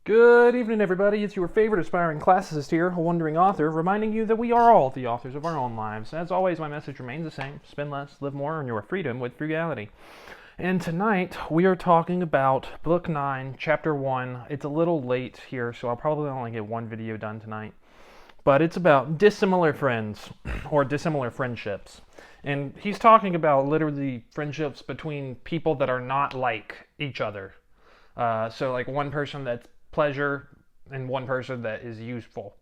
Good evening, everybody. It's your favorite aspiring classicist here, a wandering author, reminding you that we are all the authors of our own lives. As always, my message remains the same. Spend less, live more, and your freedom with frugality. And tonight, we are talking about Book 9, Chapter 1. It's a little late here, so I'll probably only get one video done tonight. But it's about dissimilar friends, or dissimilar friendships. And he's talking about literally friendships between people that are not like each other. So like one person that's pleasure and one person that is useful.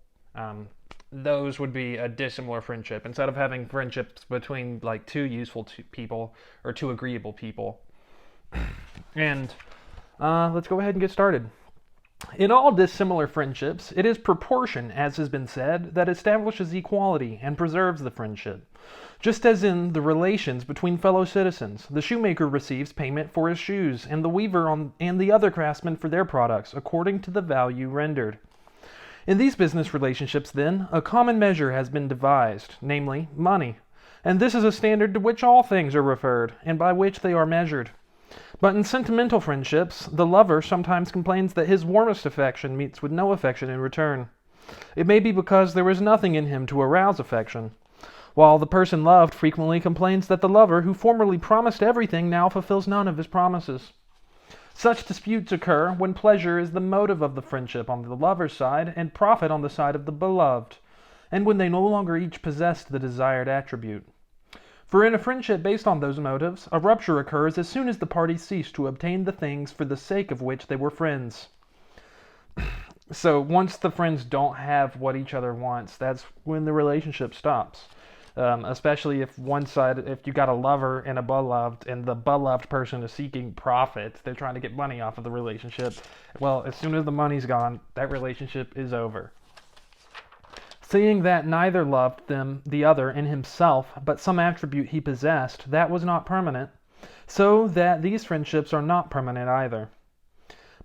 Those would be a dissimilar friendship instead of having friendships between like two useful people or two agreeable people. And let's go ahead and get started. In all dissimilar friendships, it is proportion, as has been said, that establishes equality and preserves the friendship. Just as in the relations between fellow citizens, the shoemaker receives payment for his shoes, and the weaver and the other craftsman for their products, according to the value rendered. In these business relationships, then, a common measure has been devised, namely, money, and this is a standard to which all things are referred, and by which they are measured. But in sentimental friendships, the lover sometimes complains that his warmest affection meets with no affection in return. It may be because there is nothing in him to arouse affection, while the person loved frequently complains that the lover who formerly promised everything now fulfills none of his promises. Such disputes occur when pleasure is the motive of the friendship on the lover's side and profit on the side of the beloved, and when they no longer each possess the desired attribute. For in a friendship based on those motives, a rupture occurs as soon as the parties cease to obtain the things for the sake of which they were friends. So once the friends don't have what each other wants, that's when the relationship stops. Especially if if you got a lover and a beloved, and the beloved person is seeking profit, they're trying to get money off of the relationship. Well, as soon as the money's gone, that relationship is over. Seeing that neither loved the other in himself, but some attribute he possessed, that was not permanent, so that these friendships are not permanent either.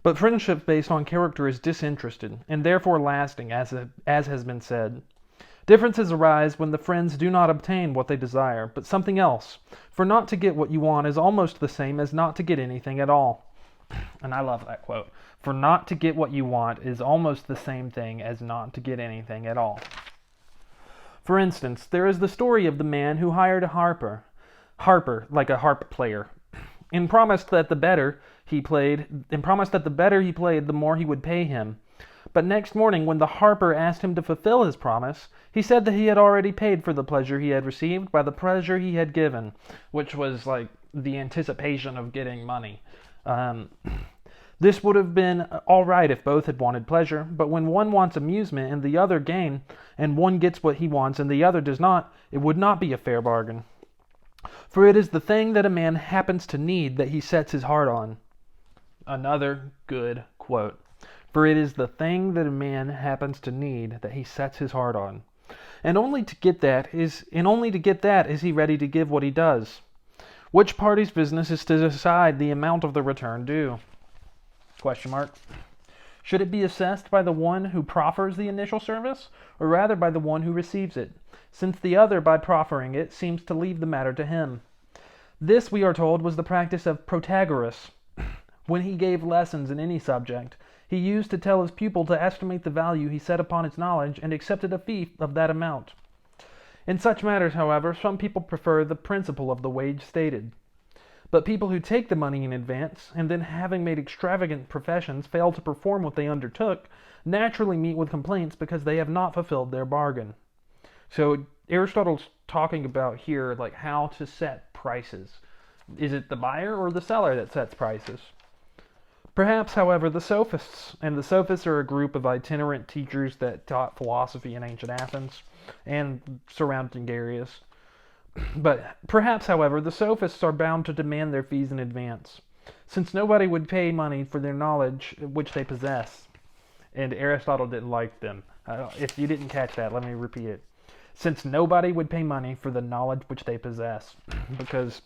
But friendship based on character is disinterested, and therefore lasting, as has been said. Differences arise when the friends do not obtain what they desire, but something else, for not to get what you want is almost the same as not to get anything at all. And I love that quote. For not to get what you want is almost the same thing as not to get anything at all. For instance, there is the story of the man who hired a harper like a harp player, and promised that the better he played, the more he would pay him. But next morning, when the harper asked him to fulfill his promise, he said that he had already paid for the pleasure he had received by the pleasure he had given, which was like the anticipation of getting money. This would have been all right if both had wanted pleasure, but when one wants amusement and the other gain, and one gets what he wants and the other does not, it would not be a fair bargain. For it is the thing that a man happens to need that he sets his heart on. Another good quote. For it is the thing that a man happens to need that he sets his heart on. And only to get that is he ready to give what he does. Which party's business is to decide the amount of the return due? Question mark. Should it be assessed by the one who proffers the initial service, or rather by the one who receives it, since the other, by proffering it, seems to leave the matter to him? This, we are told, was the practice of Protagoras. When he gave lessons in any subject, he used to tell his pupil to estimate the value he set upon its knowledge and accepted a fee of that amount. In such matters, however, some people prefer the principle of the wage stated. But people who take the money in advance, and then having made extravagant professions fail to perform what they undertook, naturally meet with complaints because they have not fulfilled their bargain. So Aristotle's talking about here like how to set prices. Is it the buyer or the seller that sets prices? Perhaps, however, the sophists, and the sophists are a group of itinerant teachers that taught philosophy in ancient Athens and surrounding areas. But perhaps, however, the sophists are bound to demand their fees in advance, since nobody would pay money for their knowledge which they possess. And Aristotle didn't like them. If you didn't catch that, let me repeat it. Since nobody would pay money for the knowledge which they possess, because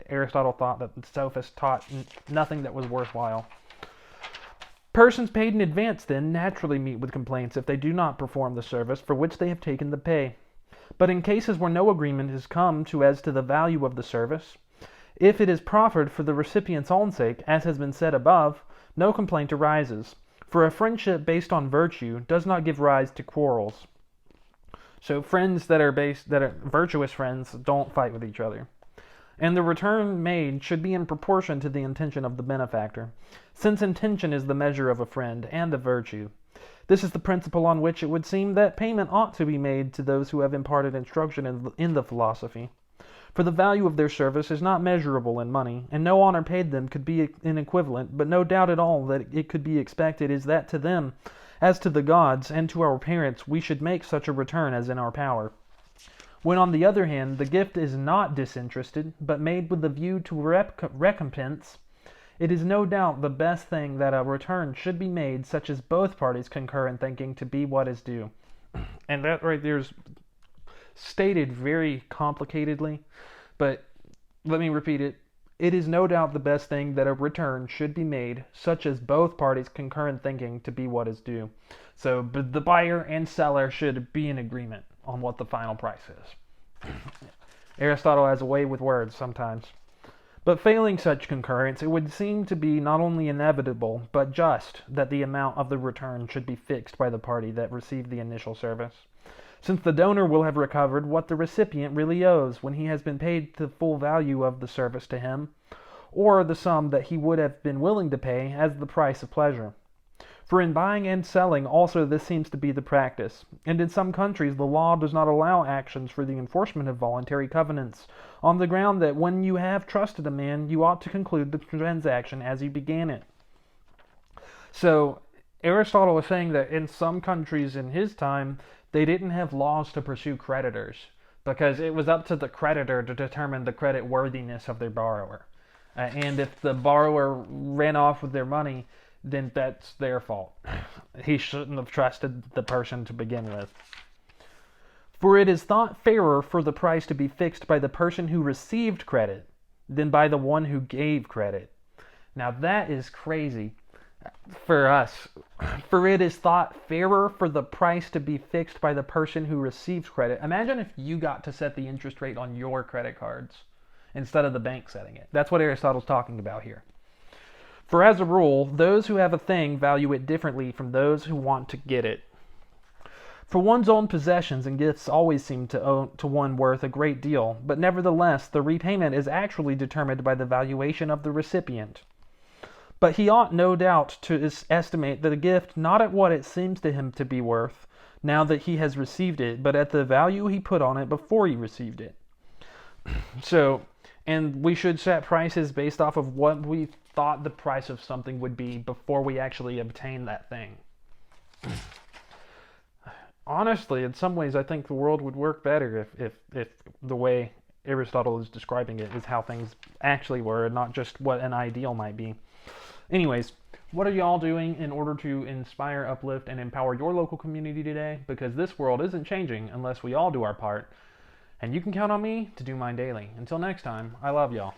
Aristotle thought that the sophists taught nothing that was worthwhile. Persons paid in advance, then, naturally meet with complaints if they do not perform the service for which they have taken the pay. But in cases where no agreement is come to as to the value of the service, if it is proffered for the recipient's own sake, as has been said above, no complaint arises, For a friendship based on virtue does not give rise to quarrels. So friends that are virtuous friends don't fight with each other. And the return made should be in proportion to the intention of the benefactor, since intention is the measure of a friend and of virtue. This is the principle on which it would seem that payment ought to be made to those who have imparted instruction in the philosophy. For the value of their service is not measurable in money, and no honor paid them could be an equivalent, but no doubt at all that it could be expected is that to them, as to the gods, and to our parents, we should make such a return as in our power. When, on the other hand, the gift is not disinterested, but made with the view to recompense, it is no doubt the best thing that a return should be made such as both parties concur in thinking to be what is due. And that right there is stated very complicatedly, but let me repeat it. It is no doubt the best thing that a return should be made such as both parties concur in thinking to be what is due. So the buyer and seller should be in agreement on what the final price is. Aristotle has a way with words sometimes. But failing such concurrence, it would seem to be not only inevitable, but just, that the amount of the return should be fixed by the party that received the initial service, since the donor will have recovered what the recipient really owes when he has been paid the full value of the service to him, or the sum that he would have been willing to pay as the price of pleasure. For in buying and selling also this seems to be the practice, and in some countries the law does not allow actions for the enforcement of voluntary covenants, on the ground that when you have trusted a man, you ought to conclude the transaction as you began it. So Aristotle was saying that in some countries in his time, they didn't have laws to pursue creditors, because it was up to the creditor to determine the credit worthiness of their borrower. And if the borrower ran off with their money, then that's their fault. He shouldn't have trusted the person to begin with. For it is thought fairer for the price to be fixed by the person who received credit than by the one who gave credit. Now that is crazy for us. For it is thought fairer for the price to be fixed by the person who received credit. Imagine if you got to set the interest rate on your credit cards instead of the bank setting it. That's what Aristotle's talking about here. For as a rule, those who have a thing value it differently from those who want to get it. For one's own possessions and gifts always seem to one worth a great deal, but nevertheless the repayment is actually determined by the valuation of the recipient. But he ought no doubt to estimate the gift not at what it seems to him to be worth, now that he has received it, but at the value he put on it before he received it. And we should set prices based off of what we thought the price of something would be before we actually obtain that thing. Honestly, in some ways, I think the world would work better if the way Aristotle is describing it is how things actually were, and not just what an ideal might be. Anyways, what are y'all doing in order to inspire, uplift, and empower your local community today? Because this world isn't changing unless we all do our part. And you can count on me to do mine daily. Until next time, I love y'all.